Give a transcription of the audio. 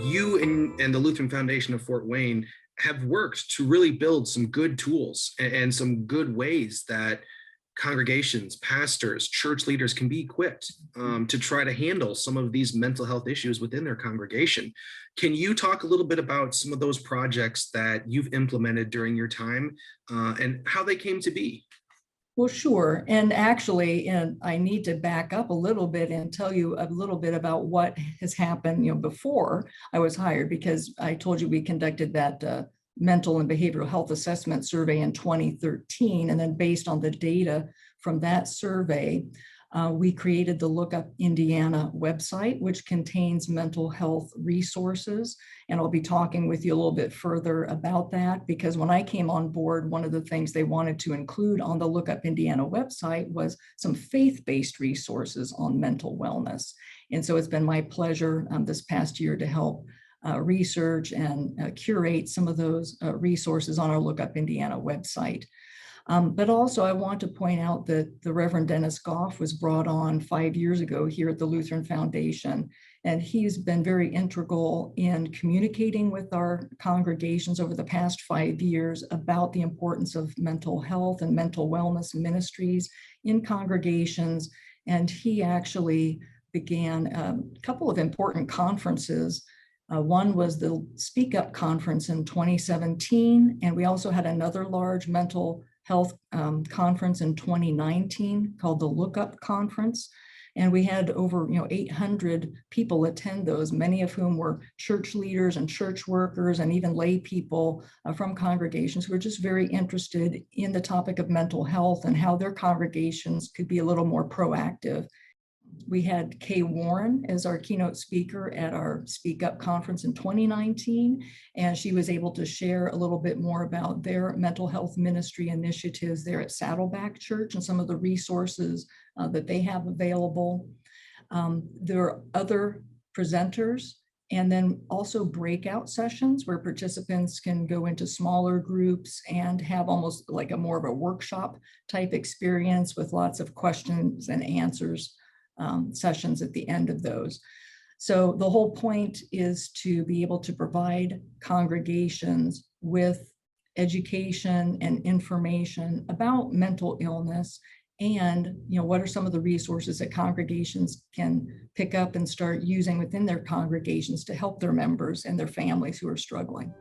You and the Lutheran Foundation of Fort Wayne have worked to really build some good tools and some good ways that congregations, pastors, church leaders can be equipped to try to handle some of these mental health issues within their congregation. Can you talk a little bit about some of those projects that you've implemented during your time and how they came to be? Well, sure. And actually, and I need to back up a little bit and tell you a little bit about what has happened, before I was hired, because I told you we conducted that mental and behavioral health assessment survey in 2013. And then based on the data from that survey, we created the Look Up Indiana website, which contains mental health resources. And I'll be talking with you a little bit further about that, because when I came on board, one of the things they wanted to include on the Look Up Indiana website was some faith-based resources on mental wellness. And so it's been my pleasure this past year to help research and curate some of those resources on our Look Up Indiana website. But also I want to point out that the Reverend Dennis Goff was brought on 5 years ago here at the Lutheran Foundation, and he's been very integral in communicating with our congregations over the past 5 years about the importance of mental health and mental wellness ministries in congregations. And he actually began a couple of important conferences. One was the Speak Up Conference in 2017, and we also had another large mental health conference in 2019 called the Look Up Conference. And we had over 800 people attend those, many of whom were church leaders and church workers and even lay people from congregations who were just very interested in the topic of mental health and how their congregations could be a little more proactive. We had Kay Warren as our keynote speaker at our Speak Up conference in 2019, and she was able to share a little bit more about their mental health ministry initiatives there at Saddleback Church and some of the resources that they have available. There are other presenters, and then also breakout sessions where participants can go into smaller groups and have almost like a more of a workshop type experience with lots of questions and answers sessions at the end of those. So the whole point is to be able to provide congregations with education and information about mental illness, and what are some of the resources that congregations can pick up and start using within their congregations to help their members and their families who are struggling.